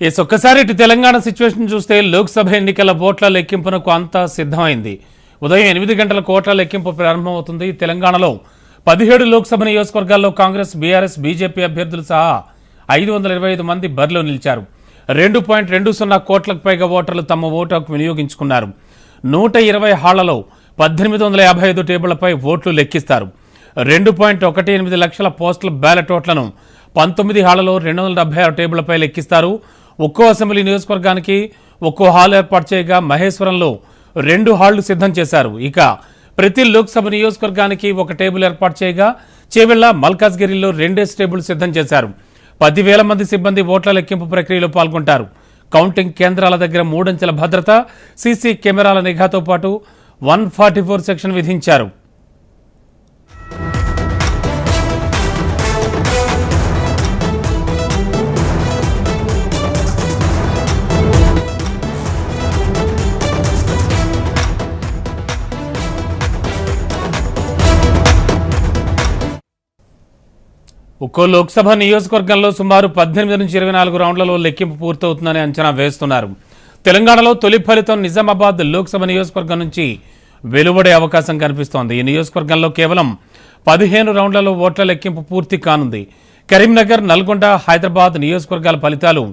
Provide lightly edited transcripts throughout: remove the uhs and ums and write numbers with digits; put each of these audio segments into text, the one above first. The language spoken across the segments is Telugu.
ఒక్కసారి ఇటు తెలంగాణ సిచ్యువేషన్ చూస్తే లోక్సభ ఎన్నికల ఓట్ల లెక్కింపునకు అంతా సిద్ధమైంది. ఉదయం 8 గంటలకు ఓట్ల లెక్కింపు ప్రారంభమవుతుంది. తెలంగాణలో 17 లోక్సభ నియోజకవర్గాల్లో కాంగ్రెస్, బీఆర్ఎస్, బీజేపీ అభ్యర్థులు సహా 525 మంది బరిలో నిలిచారు. 2.20 కోట్లకు పైగా ఓటర్లు తమ ఓటు హక్కు వినియోగించుకున్నారు. 120 హాళ్లలో 1855 టేబుళ్లపై ఓట్లు లెక్కిస్తారు. 2.18 లక్షల పోస్టల్ బ్యాలెట్ ఓట్లను 19 హాళ్లలో 276 టేబుళ్లపై లెక్కిస్తారు. ఒక్కో అసెంబ్లీ నియోజకవర్గానికి ఒక్కో హాల్ ఏర్పాటు చేయగా మహేశ్వరంలో 2 హాళ్లు సిద్ధం చేశారు. ఇక ప్రతి లోక్సభ నియోజకవర్గానికి ఒక టేబుల్ ఏర్పాటు చేయగా చేవెళ్ల, మల్కాజ్గిరిలో 2 టేబుల్ సిద్ధం చేశారు. 10,000 మంది సిబ్బంది ఓట్ల లెక్కింపు ప్రక్రియలో పాల్గొంటారు. కౌంటింగ్ కేంద్రాల దగ్గర 3 అంచెల భద్రత, సీసీ కెమెరాల నిఘాతో పాటు 144 సెక్షన్ విధించారు. ఒక్కో లోక్సభ నియోజకవర్గంలో సుమారు 18 నుంచి 24 రౌండ్లలో లెక్కింపు పూర్తవుతుందని అంచనా వేస్తున్నారు. తెలంగాణలో తొలి ఫలితం నిజామాబాద్ లోక్సభ నియోజకవర్గం నుంచి వెలువడే అవకాశం కనిపిస్తోంది. ఈ నియోజకవర్గంలో కేవలం 15 రౌండ్లలో ఓట్ల లెక్కింపు పూర్తి కానుంది. కరీంనగర్, నల్గొండ, హైదరాబాద్ నియోజకవర్గాల ఫలితాలు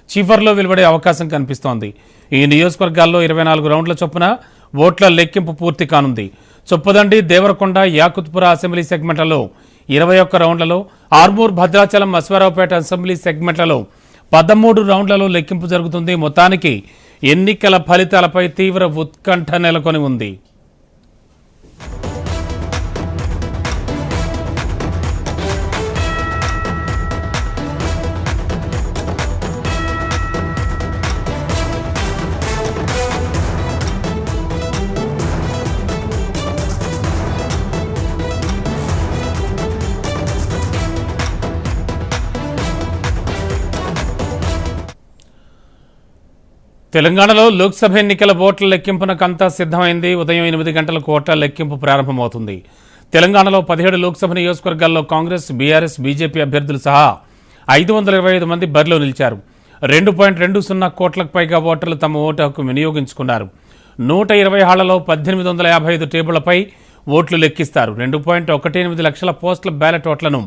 చివర్లో వెలువడే అవకాశం కనిపిస్తోంది. ఈ నియోజకవర్గాల్లో 24 రౌండ్ల చొప్పున ఓట్ల లెక్కింపు పూర్తి కానుంది. చొప్పదండి, దేవరకొండ, యాకుత్పుర అసెంబ్లీ సెగ్మెంట్లలో 21 రౌండ్లలో, ఆర్మూర్, భద్రాచలం, అశ్వారావుపేట అసెంబ్లీ సెగ్మెంట్లలో 13 రౌండ్లలో లెక్కింపు జరుగుతుంది. మొత్తానికి ఎన్నికల ఫలితాలపై తీవ్ర ఉత్కంఠ నెలకొని ఉంది. తెలంగాణలో లోక్సభ ఎన్నికల ఓట్ల లెక్కింపునకంతా సిద్ధమైంది. ఉదయం 8 గంటలకు ఓట్ల లెక్కింపు ప్రారంభమవుతుంది. తెలంగాణలో 17 లోక్సభ నియోజకవర్గాల్లో కాంగ్రెస్, బీఆర్ఎస్, బీజేపీ అభ్యర్థులు సహా 525 మంది బరిలో నిలిచారు. 2.20 కోట్లకు పైగా ఓటర్లు తమ ఓటు హక్కు వినియోగించుకున్నారు. 120 హాళ్లలో 1855 టేబుళ్లపై ఓట్లు లెక్కిస్తారు. 2.18 లక్షల పోస్టల్ బ్యాలెట్ ఓట్లను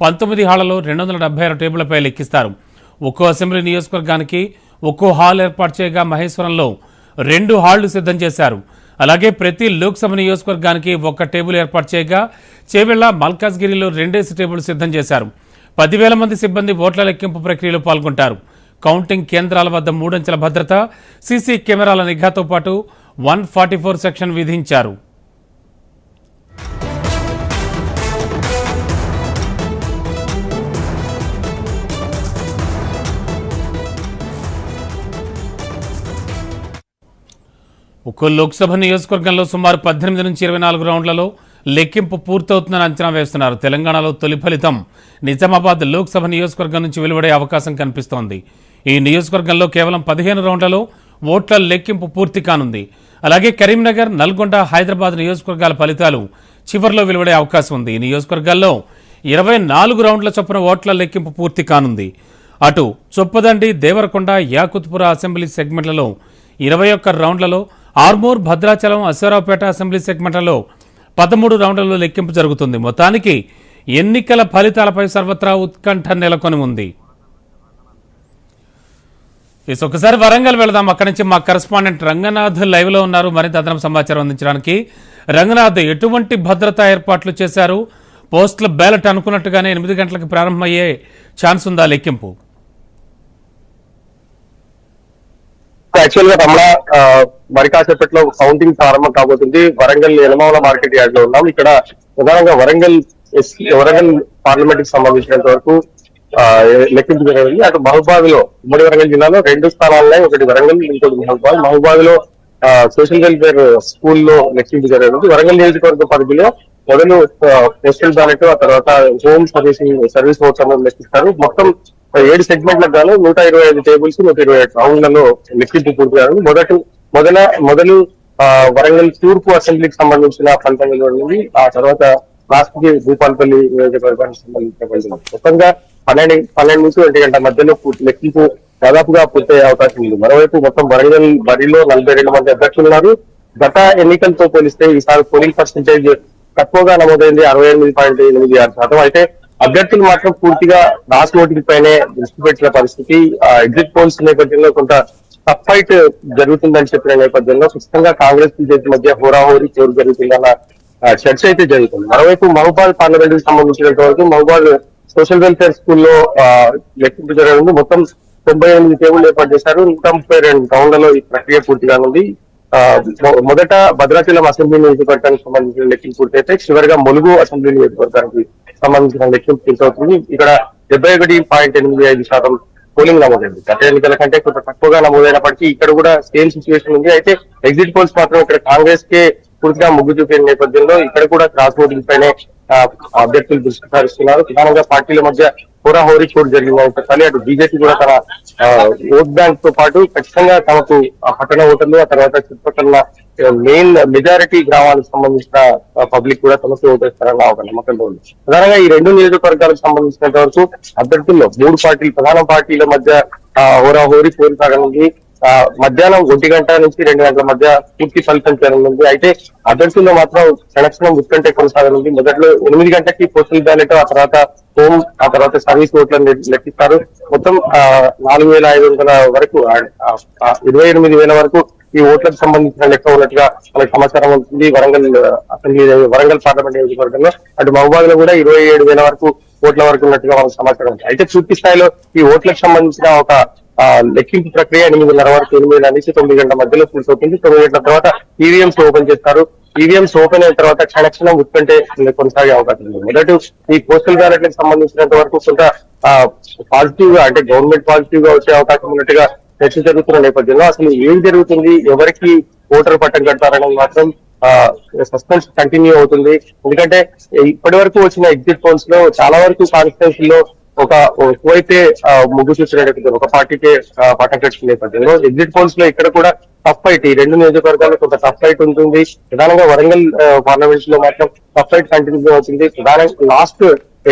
19 హాళ్లలో 276 టేబుళ్లపై లెక్కిస్తారు. ఒక్కో అసెంబ్లీ నియోజకవర్గానికి ఒక్కో హాల్ ఏర్పాటు చేయగా మహేశ్వరంలో 2 హాళ్లు సిద్ధం చేశారు. అలాగే ప్రతి లోక్సభ నియోజకవర్గానికి ఒక టేబుల్ ఏర్పాటు చేయగా చేవెళ్ల, మల్కాజ్గిరిలో 2 టేబుల్ సిద్ధం చేశారు. 10,000 మంది సిబ్బంది ఓట్ల లెక్కింపు ప్రక్రియలో పాల్గొంటారు. కౌంటింగ్ కేంద్రాల వద్ద 3 అంచెల భద్రత, సీసీ కెమెరాల నిఘాతో పాటు 144 సెక్షన్ విధించారు. ఒక్కో లోక్సభ నియోజకవర్గంలో సుమారు 18 నుంచి 24 రౌండ్లలో లెక్కింపు పూర్తవుతుందని అంచనా వేస్తున్నారు. తెలంగాణలో తొలి ఫలితం నిజామాబాద్ లోక్సభ నియోజకవర్గం నుంచి వెలువడే అవకాశం కనిపిస్తోంది. ఈ నియోజకవర్గంలో కేవలం 15 రౌండ్లలో ఓట్ల లెక్కింపు పూర్తి కానుంది. అలాగే కరీంనగర్, నల్గొండ, హైదరాబాద్ నియోజకవర్గాల ఫలితాలు చివర్లో వెలువడే అవకాశం ఉంది. ఈ నియోజకవర్గాల్లో 24 రౌండ్ల చొప్పున ఓట్ల లెక్కింపు పూర్తి కానుంది. అటు చొప్పదండి, దేవరకొండ, యాకుత్పుర అసెంబ్లీ సెగ్మెంట్లలో 21 రౌండ్లలో, ఆర్మూర్, భద్రాచలం, అశ్వారావుపేట అసెంబ్లీ సెగ్మెంట్లలో 13 రౌండ్లలో లెక్కింపు జరుగుతుంది. మొత్తానికి ఎన్నికల ఫలితాలపై సర్వత్రా ఉత్కంఠ నెలకొని ఉంది. ఒకసారి వరంగల్ వెళదాం. అక్కడి నుంచి మా కరెస్పాండెంట్ రంగనాథ్ లైవ్ లో ఉన్నారు. మరింత అదనపు సమాచారం అందించడానికి. రంగనాథ్, ఎటువంటి భద్రతా ఏర్పాట్లు చేశారు? పోస్టల్ బ్యాలెట్ అనుకున్నట్టుగానే 8 గంటలకు ప్రారంభమయ్యే ఛాన్స్ ఉందా లెక్కింపు? యాక్చువల్ గా రమణ మరి కాసేపట్లో కౌంటింగ్ ప్రారంభం కాబోతుంది. వరంగల్ ఎలమౌల మార్కెట్ యార్డ్ లో ఉన్నాం. ఇక్కడ ప్రధానంగా వరంగల్ పార్లమెంట్ కి సంబంధించినంత వరకు లెక్కింపు జరిగింది. అటు మహబూబాబాద్ లో, ఉమ్మడి వరంగల్ జిల్లాలో 2 స్థానాలనే, ఒకటి వరంగల్, ఇంకోటి మహబూబాబాద్. మహబూబాబాద్ లో సోషల్ వెల్ఫేర్ స్కూల్లో లెక్కింపు జరిగింది. వరంగల్ నియోజకవర్గ పరిధిలో మొదలు పోస్టల్ బ్యాలెట్, ఆ తర్వాత హోమ్ సర్వీస్ ఓట్స్ అనేది లెక్కిస్తారు. మొత్తం 7 సెగ్మెంట్లకు గాను 125 టేబుల్స్, 125 రౌండ్లలో లెక్కింపు పూర్తి. మొదలు వరంగల్ తూర్పు అసెంబ్లీకి సంబంధించిన ఫలితం వెలువడింది. ఆ తర్వాత లాస్ట్ కి భూపాలపల్లి నియోజకవర్గానికి సంబంధించిన ఫలితం. మొత్తంగా పన్నెండు నుంచి 1 గంట మధ్యలో లెక్కింపు దాదాపుగా పూర్తయ్యే అవకాశం ఉంది. మరోవైపు మొత్తం వరంగల్ బరిలో 42 మంది అభ్యర్థులు ఉన్నారు. గత ఎన్నికలతో పోలిస్తే ఈసారి పోలింగ్ పర్సెంటేజ్ తక్కువగా నమోదైంది, 68.86%. అయితే అభ్యర్థులు మాత్రం పూర్తిగా క్రాస్ ఓటింగ్ పైనే దృష్టి పెట్టిన పరిస్థితి. ఎగ్జిట్ పోల్స్ నేపథ్యంలో కొంత టఫ్ ఫైట్ జరుగుతుందని చెప్పిన నేపథ్యంలో ఖచ్చితంగా కాంగ్రెస్ బీజేపీ మధ్య హోరాహోరీ చోటు జరుగుతుందన్న చర్చ అయితే జరుగుతుంది. మరోవైపు మహబూబాద్ పార్లమెంట్ కి సంబంధించినంత వరకు మహబూబాద్ సోషల్ వెల్ఫేర్ స్కూల్లో లెక్కింపు జరగనుంది. మొత్తం 98 టేబుల్ ఏర్పాటు చేశారు. 132 రౌండ్లలో ఈ ప్రక్రియ పూర్తిగా ఉంది. మొదట భద్రాచలం అసెంబ్లీ నియోజకవర్గానికి సంబంధించిన లెక్కింపు పూర్తయితే చివరిగా ములుగు అసెంబ్లీ నియోజకవర్గానికి సంబంధించిన లెక్కింపు పూర్తవుతుంది. ఇక్కడ 71.85% పోలింగ్ నమోదైంది. గత ఎన్నికల కంటే కొంత తక్కువగా నమోదైనప్పటికీ ఇక్కడ కూడా సేమ్ సిచ్యువేషన్ ఉంది. అయితే ఎగ్జిట్ పోల్స్ మాత్రం ఇక్కడ కాంగ్రెస్ కే పూర్తిగా మొగ్గు చూపిన నేపథ్యంలో ఇక్కడ కూడా క్రాస్ ఓటింగ్ పైనే అభ్యర్థులు దృష్టి సారిస్తున్నారు. ప్రధానంగా పార్టీల మధ్య హోరాహోరీ చోటు జరిగిందని చెప్పాలి. అటు బీజేపీ కూడా తన ఓట్ బ్యాంక్ తో పాటు ఖచ్చితంగా తమకు పట్టణ ఓటర్లు, ఆ తర్వాత చుట్టుపక్కల మెయిన్ మెజారిటీ గ్రామాలకు సంబంధించిన పబ్లిక్ కూడా తమకు ఓటేస్తారన్న ఒక నమ్మకంలో ఉంది. ప్రధానంగా ఈ 2 నియోజకవర్గాలకు సంబంధించినంత వరకు అభ్యర్థుల్లో 3 పార్టీలు, ప్రధాన పార్టీల మధ్య హోరాహోరీ పోరు సాగనుంది. మధ్యాహ్నం 1 గంట నుంచి 2 గంటల మధ్య పూర్తి ఫలితం చేరనుంది. అయితే అభ్యర్థుల్లో మాత్రం క్షణక్షణం ఉత్కంఠ కొనసాగనుంది. మొదట్లో 8 గంటకి పోస్టల్ బ్యాలెట్, ఆ తర్వాత హోమ్, ఆ తర్వాత సర్వీస్ ఓట్లను లెక్కిస్తారు. మొత్తం 4,500 వరకు 28,000 వరకు ఈ ఓట్లకు సంబంధించిన లెక్క ఉన్నట్టుగా మనకు సమాచారం ఉంటుంది. వరంగల్ పార్లమెంట్ నియోజకవర్గంలో అటు మహబూబాద్ లో కూడా 27,000 వరకు ఓట్ల వరకు ఉన్నట్టుగా మనకు సమాచారం ఉంది. అయితే పూర్తి స్థాయిలో ఈ ఓట్లకు సంబంధించిన ఒక లెక్కింపు ప్రక్రియ 8:30 వరకు 8 నుంచి 9 గంటల మధ్యలో పూర్తవుతుంది. 9 గంటల తర్వాత ఈవీఎంస్ ఓపెన్ చేస్తారు. ఈవీఎంస్ ఓపెన్ అయిన తర్వాత క్షణక్షణం ఉత్కంఠే కొనసాగే అవకాశం ఉంది. మొదటి ఈ పోస్టల్ బ్యాలెట్లకు సంబంధించినంత వరకు కొంత పాజిటివ్ గా, అంటే గవర్నమెంట్ పాజిటివ్ గా వచ్చే అవకాశం ఉన్నట్టుగా చర్చ జరుగుతున్న నేపథ్యంలో అసలు ఏం జరుగుతుంది, ఎవరికి ఓటర్ పట్టం కడతారనేది మాత్రం సస్పెన్స్ కంటిన్యూ అవుతుంది. ఎందుకంటే ఇప్పటి వరకు వచ్చిన ఎగ్జిట్ పోల్స్ లో చాలా వరకు కాన్స్టిట్యూన్సీ లో ఎక్కువైతే ముగ్గు చూసిన ఒక పార్టీకే పట్టం కట్టిన నేపథ్యంలో ఎగ్జిట్ పోల్స్ లో ఇక్కడ కూడా టఫ్ ఫైట్, ఈ 2 నియోజకవర్గాల్లో కొంత టఫ్ ఫైట్ ఉంటుంది. ప్రధానంగా వరంగల్ పార్లమెంట్స్ లో మాత్రం టఫ్ ఫైట్ కంటిన్యూ అవుతుంది. ప్రధానంగా లాస్ట్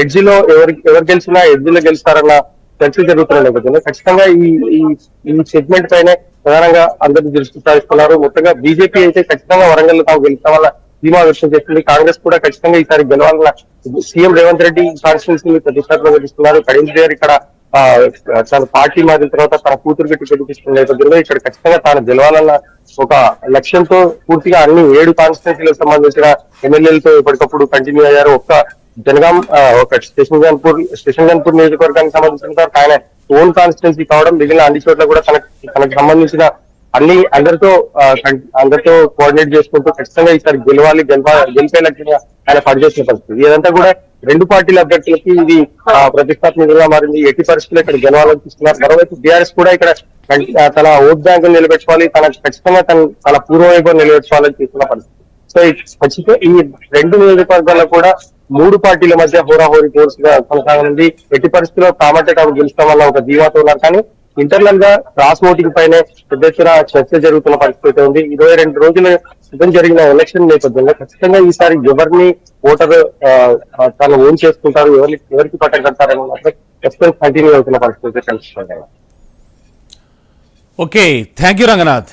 ఎడ్జ్ లో ఎవరు గెలిచినా ఎడ్జ్ లో గెలుస్తారన్న చర్చ జరుగుతున్న నేపథ్యంలో ఖచ్చితంగా ఈ సెగ్మెంట్ పైనే ప్రధానంగా అందరూ దృష్టి సారిస్తున్నారు. మొత్తంగా బీజేపీ అయితే ఖచ్చితంగా వరంగల్ తాము గెలిచిన వల్ల ధీమా వ్యక్తం చేస్తుంది. కాంగ్రెస్ కూడా ఖచ్చితంగా ఈసారి గెలవాలన్న సీఎం రేవంత్ రెడ్డి కాన్స్టిట్యూన్సీ ప్రతిష్టాత్మకంగా ఇస్తున్నారు. కరీంనగర్ ఇక్కడ తన పార్టీ మారిన తర్వాత తన కూతురు గట్టి గెలిపిస్తున్న నేపథ్యంలో ఇక్కడ ఖచ్చితంగా తాను గెలవాలన్న ఒక లక్ష్యంతో పూర్తిగా అన్ని 7 కాన్స్టిట్యూన్సీలకు సంబంధించిన ఎమ్మెల్యేలతో ఎప్పటికప్పుడు కంటిన్యూ అయ్యారు. జనగాం ఒక స్టేషన్ గన్పూర్ నియోజకవర్గానికి సంబంధించిన ఆయన ఓన్ కాన్స్టిట్యున్సీ కావడం, మిగిలిన అన్ని చోట్ల కూడా తనకు సంబంధించిన అందరితో కోఆర్డినేట్ చేసుకుంటూ ఖచ్చితంగా ఈసారి గెలిపే లక్ష్యంగా ఆయన పనిచేసిన పరిస్థితి. ఇదంతా కూడా 2 పార్టీల అభ్యర్థులకి ఇది ప్రతిష్టాత్మకంగా మారింది. ఎట్టి పరిస్థితుల్లో ఇక్కడ గెలవాలనిపిస్తున్నారు. మరోవైపు బీఆర్ఎస్ కూడా ఇక్కడ తన ఓట్ బ్యాంకులు నిలబెట్టుకోవాలి, ఖచ్చితంగా తన పూర్వవైపు నిలబెట్టుకోవాలని తీసుకున్న పరిస్థితి. సో ఖచ్చితంగా ఈ 2 నియోజకవర్గాల్లో కూడా 3 పార్టీల మధ్య హోరాహోరీ కోర్సుగా కొనసాగనుంది. ఎట్టి పరిస్థితుల్లో కామంటే తాము గెలుస్తాం వల్ల ఒక ధీమాతో ఉన్నారు. కానీ ఇంటర్నల్ గా క్రాస్ ఓటింగ్ పైనే పెద్ద ఎత్తున చర్చ జరుగుతున్న పరిస్థితి ఉంది. 22 రోజుల క్రితం జరిగిన ఎలక్షన్ నేపథ్యంలో ఖచ్చితంగా ఈసారి ఎవరిని ఓటర్ తను ఓన్ చేసుకుంటారు, ఎవరికి పట్టం కడతారని మాత్రం కంటిన్యూ అవుతున్న పరిస్థితి కనిపిస్తుంది. Okay, thank you Ranganath.